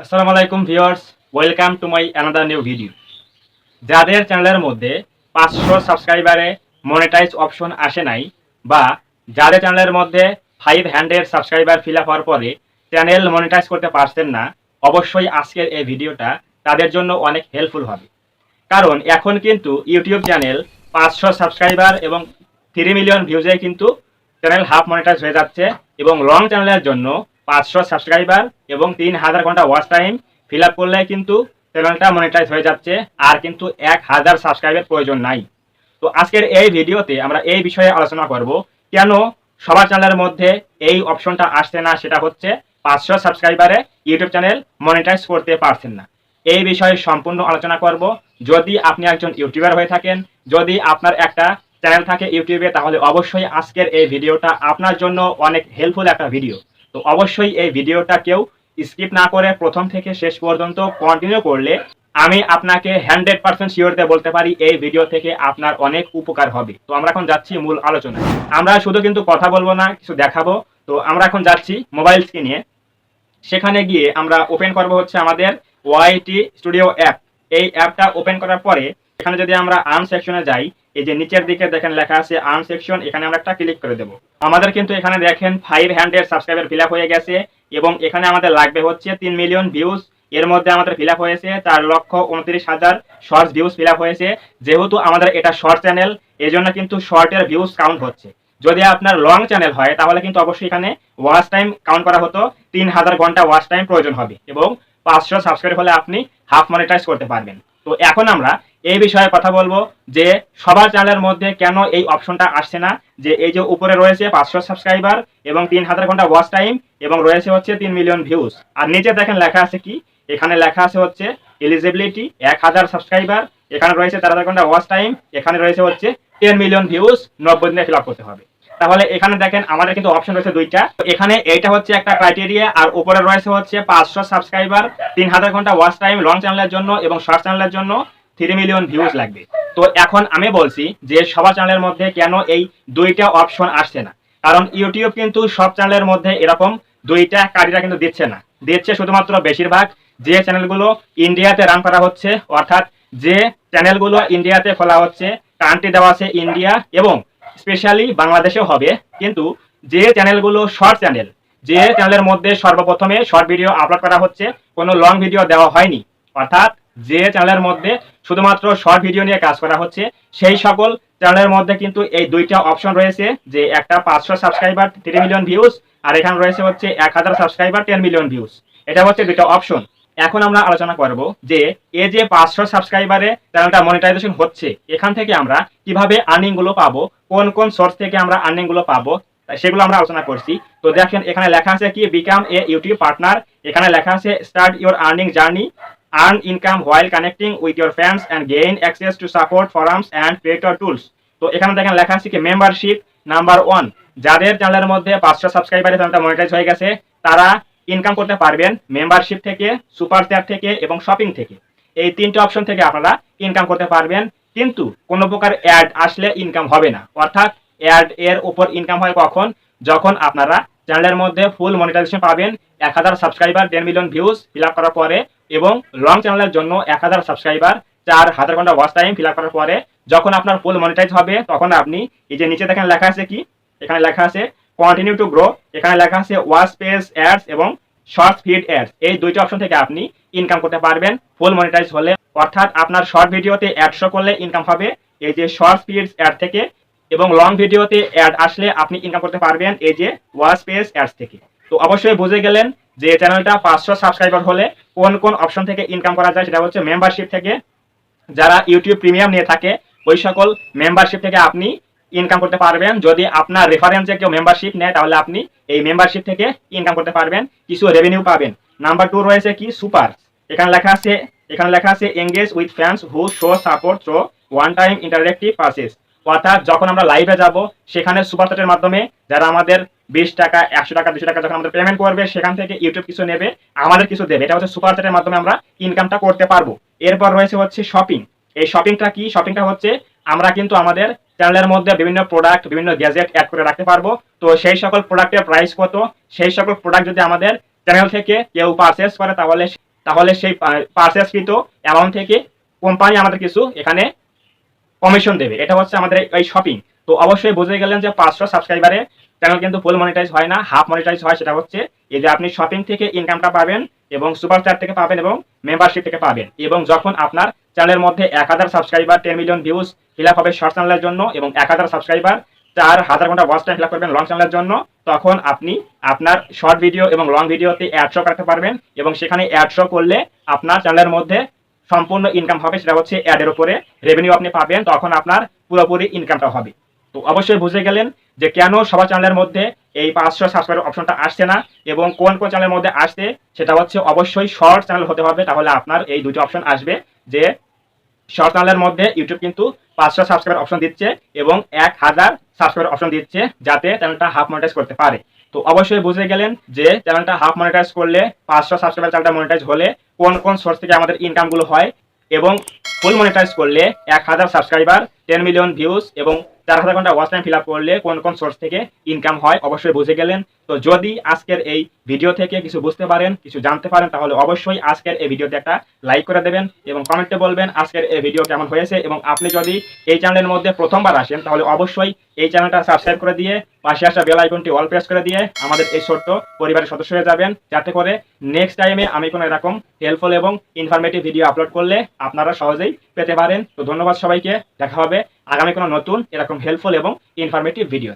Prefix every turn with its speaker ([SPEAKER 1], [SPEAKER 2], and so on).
[SPEAKER 1] আসসালামু আলাইকুম viewers, welcome to my another new video. যাদের চ্যানেলের মধ্যে 500 সাবস্ক্রাইবারে মনিটাইজ অপশন আসে নাই, বা যাদের চ্যানেলের মধ্যে 500 সাবস্ক্রাইবার ফিল আপ হওয়ার পরে চ্যানেল মনিটাইজ করতে পারছেন না, অবশ্যই আজকের এই ভিডিওটা তাদের জন্য অনেক হেল্পফুল হবে। কারণ এখন কিন্তু ইউটিউব চ্যানেল 500 সাবস্ক্রাইবার এবং 3 মিলিয়ন ভিউজে কিন্তু চ্যানেল হাফ মনিটাইজ হয়ে যাচ্ছে, এবং লং চ্যানেলের জন্য 500 সাবস্ক্রাইবার এবং 3000 ঘন্টা ওয়াচ টাইম ফিল আপ করলে কিন্তু চ্যানেলটা মনিটাইজ হয়ে যাচ্ছে, আর কিন্তু 1000 সাবস্ক্রাইবের প্রয়োজন নাই। তো আজকের এই ভিডিওতে আমরা এই বিষয়ে আলোচনা করব, কেন সবার চ্যানেলের মধ্যে এই অপশনটা আসছে না, সেটা হচ্ছে 500 সাবস্ক্রাইবারে ইউটিউব চ্যানেল মনিটাইজ করতে পারছেন না। এই বিষয়ে সম্পূর্ণ আলোচনা করব। যদি আপনি একজন ইউটিউবার হয়ে থাকেন, যদি আপনার একটা চ্যানেল থাকে ইউটিউবে, তাহলে অবশ্যই আজকের এই ভিডিওটা আপনার জন্য অনেক হেল্পফুল একটা ভিডিও। তো অবশ্যই এই ভিডিওটা কেউ স্কিপ না করে প্রথম থেকে শেষ পর্যন্ত কন্টিনিউ করলে আমি আপনাকে 100% শিওরতে বলতে পারি এই ভিডিও থেকে আপনার অনেক উপকার হবে। তো আমরা এখন যাচ্ছি মূল আলোচনায়। আমরা শুধু কিন্তু কথা বলবো না, কিছু দেখাবো। তো আমরা এখন যাচ্ছি মোবাইল স্ক্রিনে। সেখানে গিয়ে আমরা ওপেন করব হচ্ছে আমাদের ওয়াইটি স্টুডিও অ্যাপ। এই অ্যাপটা ওপেন করার পরে এখানে যদি আমরা আর্ন সেকশনে যাই, এই যে নিচের দিকে দেখেন লেখা আছে আর্ন সেকশন, এখানে আমরা একটা ক্লিক করে দেব। আমাদের কিন্তু এখানে দেখেন 500 সাবস্ক্রাইবার ফিল আপ হয়ে গেছে, এবং এখানে আমাদের লাগবে হচ্ছে 3 মিলিয়ন ভিউজ। এর মধ্যে আমাদের ফিল আপ হয়েছে 4,29,000 শর্টস ভিউজ ফিল আপ হয়েছে। যেহেতু আমাদের এটা শর্ট চ্যানেল, এই জন্য কিন্তু শর্টের ভিউজ কাউন্ট হচ্ছে। যদি আপনার লং চ্যানেল হয় তাহলে কিন্তু অবশ্যই এখানে ওয়াচ টাইম কাউন্ট করা হতো, 3000 ঘন্টা ওয়াচ টাইম প্রয়োজন হবে, এবং 500 সাবস্ক্রাইব হলে আপনি হাফ মনিটাইজ করতে পারবেন। তো এখন আমরা এই বিষয়ে কথা বলবো যে সবার চ্যানেলের মধ্যে কেন এই অপশনটা আসছে না। যে এই যে উপরে রয়েছে 500 সাবস্ক্রাইবার এবং 3000 ঘন্টা ওয়াচ টাইম এবং রয়েছে হচ্ছে 3 মিলিয়ন ভিউজ, আর নিচে দেখেন লেখা আছে কি, এখানে লেখা আছে হচ্ছে এলিজিবিলিটি 1000 সাবস্ক্রাইবার, এখানে রয়েছে 4000 ঘন্টা ওয়াচ টাইম, এখানে রয়েছে হচ্ছে 10 মিলিয়ন ভিউজ, 90 দিনে ফিল আপ করতে হবে। তাহলে এখানে দেখেন আমাদের কিন্তু অপশন রয়েছে দুইটা। এখানে এইটা হচ্ছে একটা ক্রাইটেরিয়া, আর উপরে রয়েছে হচ্ছে 500 সাবস্ক্রাইবার, 3000 ঘন্টা ওয়াচ টাইম লং চ্যানেলের জন্য, এবং শর্ট চ্যানেলের জন্য 3 মিলিয়ন ভিউজ লাগবে। তো এখন আমি বলছি যে সবার চ্যানেলের মধ্যে কেন এই দুইটা অপশন আসছে না। কারণ ইউটিউব কিন্তু সব চ্যানেলের মধ্যে এরকম দুইটা ক্রাইটেরিয়া কিন্তু দিচ্ছে না। দিচ্ছে শুধুমাত্র বেশিরভাগ যে চ্যানেলগুলো ইন্ডিয়াতে রান করা হচ্ছে, অর্থাৎ যে চ্যানেলগুলো ইন্ডিয়াতে খোলা হচ্ছে, কান্ট্রি দেওয়া আছে ইন্ডিয়া, এবং স্পেশালি বাংলাদেশেও হবে। কিন্তু যে চ্যানেলগুলো শর্ট চ্যানেল, যে চ্যানেলের মধ্যে সর্বপ্রথমে শর্ট ভিডিও আপলোড করা হচ্ছে, কোনো লং ভিডিও দেওয়া হয়নি, অর্থাৎ যে চ্যানেলের মধ্যে শুধুমাত্র শর্ট ভিডিও নিয়ে কাজ করা হচ্ছে, সেই সকল চ্যানেলের মধ্যে কিন্তু এই দুইটা অপশন রয়েছে, যে একটা 500 সাবস্ক্রাইবার 3 মিলিয়ন ভিউজ, আর এখানে রয়েছে হচ্ছে 1000 সাবস্ক্রাইবার 10 মিলিয়ন ভিউজ। এটা হচ্ছে দুইটা অপশন। এখন আমরা আলোচনা করব যে এই যে 500 সাবস্ক্রাইবারে চ্যানেলটা মনিটাইজেশন হচ্ছে, এখান থেকে আমরা কিভাবে আর্নিং গুলো পাবো, কোন কোন সোর্স থেকে আমরা আর্নিং গুলো পাবো, সেগুলো আমরা আলোচনা করছি। তো দেখেন এখানে লেখা আছে কি, বিকাম এ ইউটিউব পার্টনার। এখানে লেখা আছে start your earning journey, earn income while connecting with your fans and gain access to support forums and creator tools. তো এখানে দেখেন লেখা আছে কি, মেম্বারশিপ নাম্বার 1। যাদের চ্যানেলের মধ্যে 500 সাবস্ক্রাইবারে চ্যানেলটা মনিটাইজ হয়ে গেছে, তারা ইনকাম করতে পারবেন মেম্বারশিপ থেকে, সুপার চ্যাট থেকে, এবং শপিং থেকে। এই তিনটে অপশন থেকে আপনারা ইনকাম করতে পারবেন। কিন্তু কোনো প্রকার অ্যাড আসলে ইনকাম হবে না, অর্থাৎ অ্যাড এর উপর ইনকাম হয় কখন, যখন আপনারা চ্যানেলের মধ্যে ফুল মনিটাইজেশন পাবেন, 1000 subscriber 10 million views fill up করার পরে, এবং লং চ্যানেলের জন্য 1000 সাবস্ক্রাইবার 4000 ঘন্টা ওয়াচ টাইম ফিল আপ করার পরে, যখন আপনার ফুল মনিটাইজ হবে, তখন আপনি এই যে নিচে দেখেন লেখা আছে কি, এখানে লেখা আছে কন্টিনিউ টু গ্রো, এখানে লেখা আছে ওয়াচ পেজ অ্যাডস এবং শর্ট ফিড অ্যাডস। এই দুইটা অপশন থেকে আপনি ইনকাম করতে পারবেন ফুল মনিটাইজ হলে, অর্থাৎ আপনার শর্ট ভিডিওতে অ্যাড শো করলে ইনকাম হবে এই যে শর্ট ফিডস অ্যাড থেকে, এবং লং ভিডিওতে অ্যাড আসলে আপনি ইনকাম করতে পারবেন এই যে ওয়াচ পেজ অ্যাডস থেকে। তো অবশ্যই বুঝে গেলেন যে চ্যানেলটা 500 সাবস্ক্রাইবার হলে কোন কোন অপশন থেকে ইনকাম করা যায়। সেটা হচ্ছে মেম্বারশিপ থেকে, যারা ইউটিউব প্রিমিয়াম নিয়ে থাকে ওই সকল মেম্বারশিপ থেকে আপনি ইনকাম করতে পারবেন। যদি আপনার রেফারেন্সে কেউ মেম্বারশিপ নেয়, তাহলে আপনি এই মেম্বারশিপ থেকে ইনকাম করতে পারবেন, কিছু রেভিনিউ পাবেন। নাম্বার 2 রয়েছে কি, সুপার। এখানে লেখা আছে engage with fans who show support through one time interactive purchase. অর্থাৎ যখন আমরা লাইভে যাব, সেখানে সুপার চ্যাটের মাধ্যমে যারা আমাদের 20 টাকা, 100 টাকা, 200 টাকা যখন আমাদের পেমেন্ট করবে, সেখান থেকে ইউটিউব কিছু নেবে, আমাদের কিছু দেবে। এটা হচ্ছে সুপার চ্যাটের মাধ্যমে আমরা ইনকামটা করতে পারবো। এরপর রয়েছে হচ্ছে শপিং। এই শপিংটা কি, শপিংটা হচ্ছে আমরা কিন্তু আমাদের চ্যানেলের মধ্যে বিভিন্ন প্রোডাক্ট, বিভিন্ন গ্যাজেট অ্যাড করে রাখতে পারবো। তো সেই সকল প্রোডাক্টের প্রাইস কত, সেই সকল প্রোডাক্ট যদি আমাদের চ্যানেল থেকে কেউ পারচেস করে, তাহলে তাহলে সেই পারচেসকৃত অ্যামাউন্ট থেকে কোম্পানি আমাদের কিছু এখানে কমিশন দেবে। এটা হচ্ছে আমাদের এই শপিং। তো অবশ্যই বুঝে গেলেন যে 500 সাবস্ক্রাইবারে চ্যানেল কিন্তু ফুল মনিটাইজ হয় না, হাফ মনিটাইজ হয়। সেটা হচ্ছে এই যে আপনি শপিং থেকে ইনকামটা পাবেন এবং সুপার চ্যাট থেকে পাবেন এবং মেম্বারশিপ থেকে পাবেন। এবং যখন আপনার চ্যানেলের মধ্যে 1000 subscriber 10 million views fill up হবে শর্ট চ্যানেলের জন্য এবং 1000 সাবস্ক্রাইবার 4000 ঘন্টা ওয়াচ টাইম ফিল আপ করবেন লং চ্যানেলের জন্য, তখন আপনি আপনার শর্ট ভিডিও এবং লং ভিডিওতে অ্যাড শো করতে পারবেন এবং সেখানে অ্যাড শো করলে আপনার চ্যানেলের মধ্যে সম্পূর্ণ ইনকাম হবে। সেটা হচ্ছে অ্যাডের উপরে রেভিনিউ আপনি পাবেন, তখন আপনার পুরোপুরি ইনকামটা হবে। তো অবশ্যই বুঝে গেলেন যে কেন সবার চ্যানেলের মধ্যে এই 500 সাবস্ক্রাইবার অপশনটা আসছে না এবং কোন কোন চ্যানেলের মধ্যে আসছে। সেটা হচ্ছে অবশ্যই শর্ট চ্যানেল হতে হবে, তাহলে আপনার এই দুটো অপশন আসবে। যে শর্ট চ্যানেলের মধ্যে ইউটিউব কিন্তু 500 সাবস্ক্রাইবার অপশন দিচ্ছে এবং 1000 সাবস্ক্রাইবার অপশন দিচ্ছে যাতে চ্যানেলটা হাফ মনিটাইজ করতে পারে। তো অবশ্যই বুঝে গেলেন যে চ্যানেলটা হাফ মনিটাইজ করলে 500 সাবস্ক্রাইবার চ্যানেলটা মনিটাইজ হলে কোন কোন সোর্স থেকে আমাদের ইনকামগুলো হয় এবং ফুল মনিটাইজ করলে 1000 সাবস্ক্রাইবার 10 মিলিয়ন ভিউজ এবং 4000 ঘন্টা ওয়াচ টাইম ফিল আপ করলে কোন কোন সোর্স থেকে ইনকাম হয় অবশ্যই বুঝে গেলেন। তো যদি আজকের এই ভিডিও থেকে কিছু বুঝতে পারেন, কিছু জানতে পারেন, তাহলে অবশ্যই আজকের এই ভিডিওতে একটা লাইক করে দেবেন এবং কমেন্টে বলবেন আজকের এই ভিডিও কেমন হয়েছে। এবং আপনি যদি এই চ্যানেলের মধ্যে প্রথমবার আসেন তাহলে অবশ্যই এই চ্যানেলটা সাবস্ক্রাইব করে দিয়ে পাশে আসা বেল আইকনটি অল প্রেস করে দিয়ে আমাদের এই ছোট্ট পরিবারের সদস্য হয়ে যাবেন, যাতে করে নেক্সট টাইমে আমি কোনো এরকম হেল্পফুল এবং ইনফরমেটিভ ভিডিও আপলোড করলে আপনারা সহজেই পেতে পারেন। তো ধন্যবাদ সবাইকে, দেখা হবে আগামী কোনো নতুন এরকম হেল্পফুল এবং ইনফরমেটিভ ভিডিও।